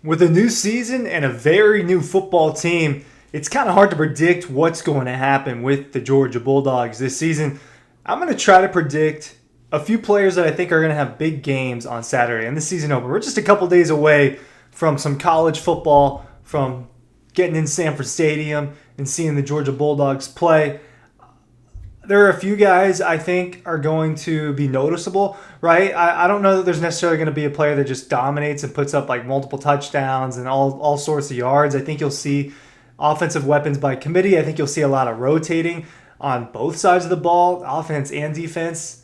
With a new season and a very new football team, it's kind of hard to predict what's going to happen with the Georgia Bulldogs this season. I'm going to try to predict a few players that I think are going to have big games on Saturday and the season opener. We're just a couple days away from some college football, from getting in Sanford Stadium and seeing the Georgia Bulldogs play. There are a few guys I think are going to be noticeable, right? I don't know that there's necessarily going to be a player that just dominates and puts up like multiple touchdowns and all sorts of yards. I think you'll see offensive weapons by committee. I think you'll see a lot of rotating on both sides of the ball, offense and defense.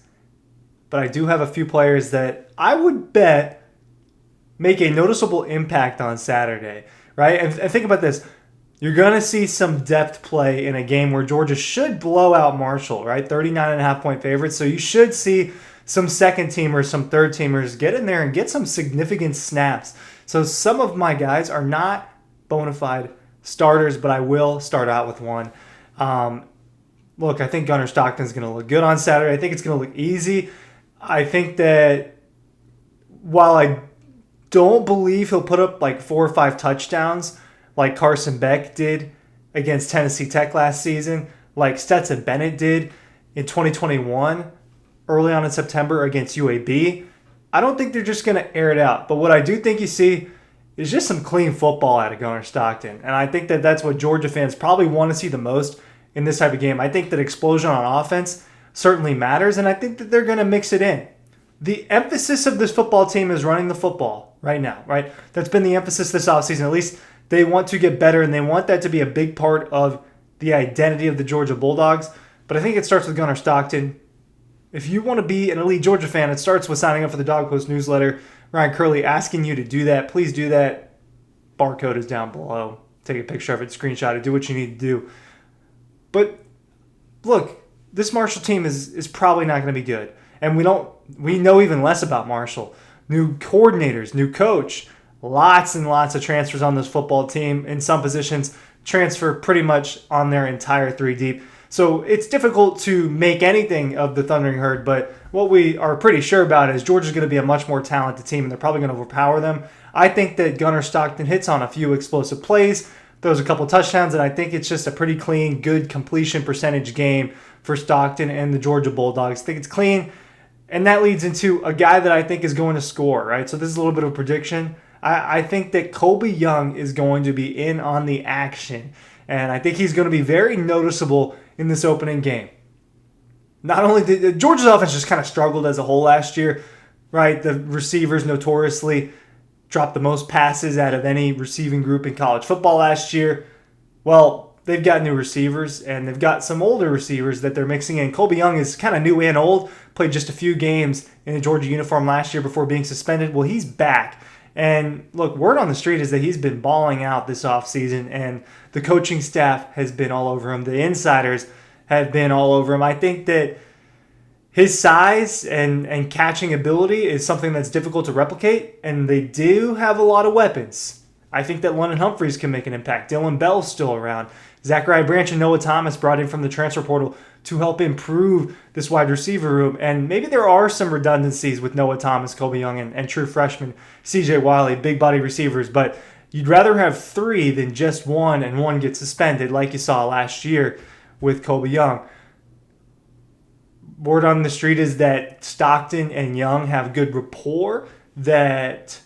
But I do have a few players that I would bet make a noticeable impact on Saturday, right? And think about this. You're going to see some depth play in a game where Georgia should blow out Marshall, right? 39.5-point favorites. So you should see some second-teamers, some third-teamers get in there and get some significant snaps. So some of my guys are not bona fide starters, but I will start out with one. Look, I think Gunnar Stockton's going to look good on Saturday. I think it's going to look easy. I think that while I don't believe he'll put up like 4 or 5 touchdowns, like Carson Beck did against Tennessee Tech last season, like Stetson Bennett did in 2021, early on in September against UAB. I don't think they're just going to air it out. But what I do think you see is just some clean football out of Gunnar Stockton. And I think that that's what Georgia fans probably want to see the most in this type of game. I think that explosion on offense certainly matters, and I think that they're going to mix it in. The emphasis of this football team is running the football right now, right? That's been the emphasis this offseason. At least they want to get better, and they want that to be a big part of the identity of the Georgia Bulldogs. But I think it starts with Gunnar Stockton. If you want to be an elite Georgia fan, it starts with signing up for the Dawg Post newsletter. Ryan Curley asking you to do that. Please do that. Barcode is down below. Take a picture of it, screenshot it, do what you need to do. But look, this Marshall team is probably not going to be good. And we know even less about Marshall. New coordinators, new coach, lots and lots of transfers on this football team. In some positions, transfer pretty much on their entire 3 deep. So it's difficult to make anything of the Thundering Herd, but what we are pretty sure about is Georgia's going to be a much more talented team, and they're probably going to overpower them. I think that Gunnar Stockton hits on a few explosive plays, throws a couple touchdowns, and I think it's just a pretty clean, good completion percentage game for Stockton and the Georgia Bulldogs. I think it's clean, and that leads into a guy that I think is going to score, right? So this is a little bit of a prediction. I think that Colby Young is going to be in on the action, and I think he's going to be very noticeable in this opening game. Not only did Georgia's offense just kind of struggled as a whole last year, right? The receivers notoriously dropped the most passes out of any receiving group in college football last year. Well, they've got new receivers, and they've got some older receivers that they're mixing in. Colby Young is kind of new and old, played just a few games in a Georgia uniform last year before being suspended. Well, he's back. And look, word on the street is that he's been balling out this offseason, and the coaching staff has been all over him. The insiders have been all over him. I think that his size and catching ability is something that's difficult to replicate, and they do have a lot of weapons. I think that London Humphreys can make an impact. Dylan Bell's still around. Zachariah Branch and Noah Thomas brought in from the transfer portal to help improve this wide receiver room. And maybe there are some redundancies with Noah Thomas, Colby Young, and true freshman CJ Wiley, big body receivers. But you'd rather have 3 than just 1, and 1 gets suspended like you saw last year with Colby Young. Word on the street is that Stockton and Young have good rapport, that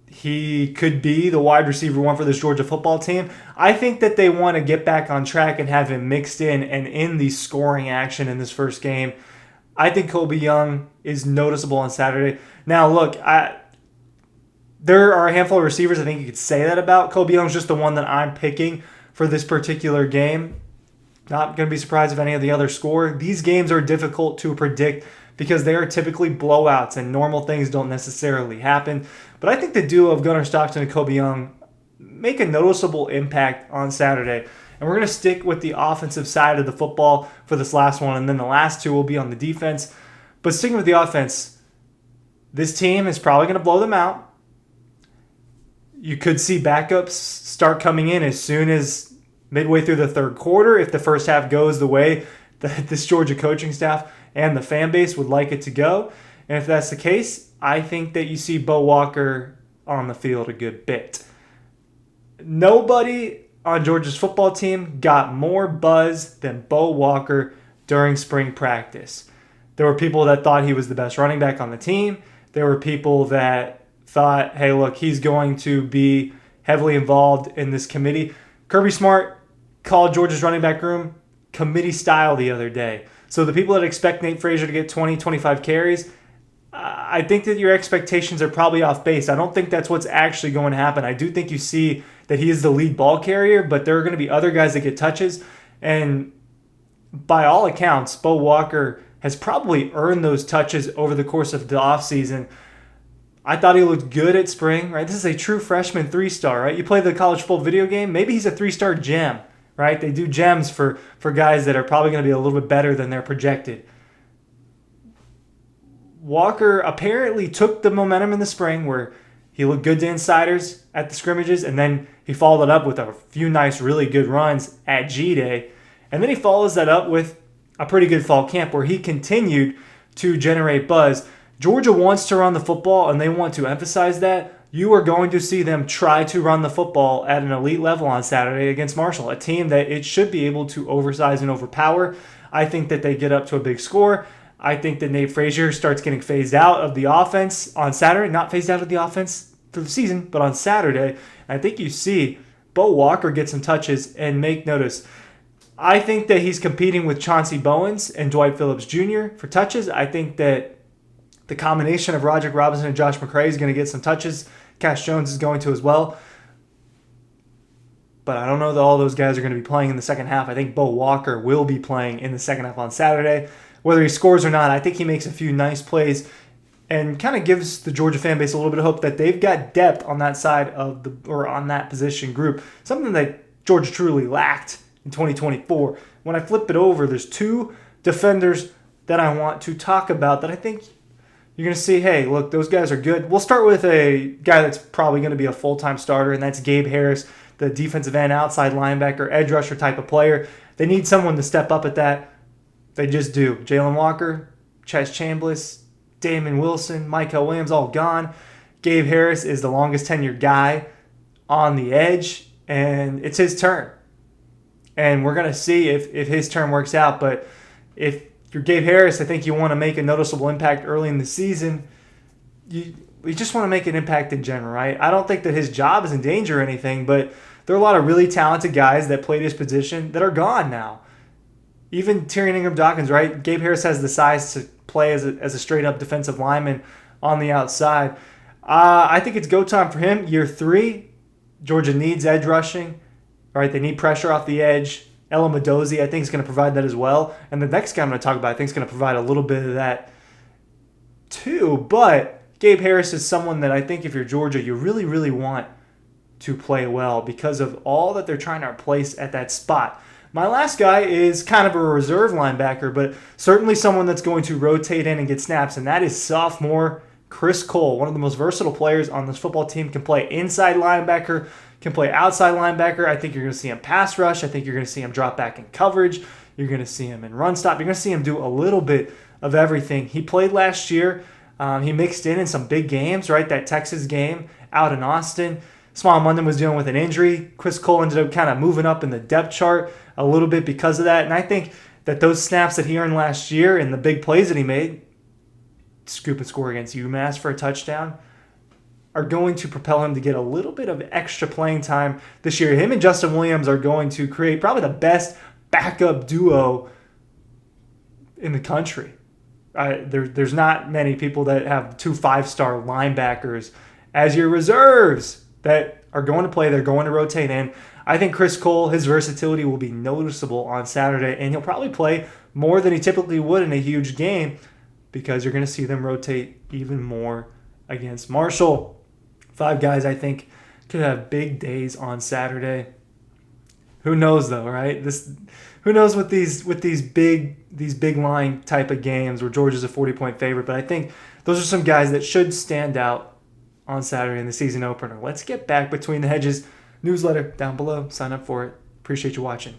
he could be the wide receiver 1 for this Georgia football team. I think that they want to get back on track and have him mixed in and in the scoring action in this first game. I think Colby Young is noticeable on Saturday. Now, look, there are a handful of receivers I think you could say that about. Colby Young's just the one that I'm picking for this particular game. Not going to be surprised if any of the others score. These games are difficult to predict because they are typically blowouts and normal things don't necessarily happen. But I think the duo of Gunnar Stockton and Colby Young make a noticeable impact on Saturday. And we're going to stick with the offensive side of the football for this last one, and then the last 2 will be on the defense. But sticking with the offense, this team is probably going to blow them out. You could see backups start coming in as soon as midway through the third quarter if the first half goes the way that this Georgia coaching staff and the fan base would like it to go. And if that's the case, I think that you see Bo Walker on the field a good bit. Nobody on Georgia's football team got more buzz than Bo Walker during spring practice. There were people that thought he was the best running back on the team. There were people that thought, hey, look, he's going to be heavily involved in this committee. Kirby Smart called Georgia's running back room committee style the other day. So the people that expect Nate Frazier to get 20, 25 carries, I think that your expectations are probably off base. I don't think that's what's actually going to happen. I do think you see that he is the lead ball carrier, but there are going to be other guys that get touches. And by all accounts, Bo Walker has probably earned those touches over the course of the offseason. I thought he looked good at spring, right? This is a true freshman 3-star, right? You play the college football video game, maybe he's a 3-star gem, right? They do gems for guys that are probably going to be a little bit better than they're projected. Walker apparently took the momentum in the spring where he looked good to insiders at the scrimmages, and then he followed it up with a few nice, really good runs at G-Day. And then he follows that up with a pretty good fall camp where he continued to generate buzz. Georgia wants to run the football, and they want to emphasize that. You are going to see them try to run the football at an elite level on Saturday against Marshall, a team that it should be able to oversize and overpower. I think that they get up to a big score. I think that Nate Frazier starts getting phased out of the offense on Saturday. Not phased out of the offense for the season, but on Saturday. I think you see Bo Walker get some touches and make notice. I think that he's competing with Chauncey Bowens and Dwight Phillips Jr. for touches. I think that the combination of Roderick Robinson and Josh McCray is going to get some touches. Cash Jones is going to as well. But I don't know that all those guys are going to be playing in the second half. I think Bo Walker will be playing in the second half on Saturday. Whether he scores or not, I think he makes a few nice plays and kind of gives the Georgia fan base a little bit of hope that they've got depth on that side of or on that position group. Something that Georgia truly lacked in 2024. When I flip it over, there's two defenders that I want to talk about that I think you're going to see, hey, look, those guys are good. We'll start with a guy that's probably going to be a full-time starter, and that's Gabe Harris, the defensive end, outside linebacker, edge rusher type of player. They need someone to step up at that. They just do. Jalen Walker, Chaz Chambliss, Damon Wilson, Michael Williams, all gone. Gabe Harris is the longest tenured guy on the edge, and it's his turn. And we're going to see if his turn works out. But if you're Gabe Harris, I think you want to make a noticeable impact early in the season. You just want to make an impact in general, right? I don't think that his job is in danger or anything, but there are a lot of really talented guys that played his position that are gone now. Even Tyrion Ingram-Dawkins, right? Gabe Harris has the size to play as a straight-up defensive lineman on the outside. I think it's go time for him. Year 3, Georgia needs edge rushing. All right, they need pressure off the edge. Ella Madozie, I think, is going to provide that as well. And the next guy I'm going to talk about, I think, is going to provide a little bit of that too. But Gabe Harris is someone that I think if you're Georgia, you really, really want to play well because of all that they're trying to replace at that spot. My last guy is kind of a reserve linebacker, but certainly someone that's going to rotate in and get snaps, and that is sophomore Chris Cole, one of the most versatile players on this football team, can play inside linebacker, can play outside linebacker. I think you're going to see him pass rush. I think you're going to see him drop back in coverage. You're going to see him in run stop. You're going to see him do a little bit of everything. He played last year. He mixed in some big games, right? That Texas game out in Austin. Small Munden was dealing with an injury. Chris Cole ended up kind of moving up in the depth chart a little bit because of that. And I think that those snaps that he earned last year and the big plays that he made, scoop and score against UMass for a touchdown, are going to propel him to get a little bit of extra playing time this year. Him and Justin Williams are going to create probably the best backup duo in the country. There's not many people that have 2 5-star linebackers as your reserves that are going to play. They're going to rotate in. I think Chris Cole, his versatility will be noticeable on Saturday, and he'll probably play more than he typically would in a huge game because you're going to see them rotate even more against Marshall. 5 guys I think could have big days on Saturday. Who knows though, right? Who knows with these big line type of games where Georgia's a 40-point favorite, but I think those are some guys that should stand out on Saturday in the season opener. Let's get back between the hedges. Newsletter down below. Sign up for it. Appreciate you watching.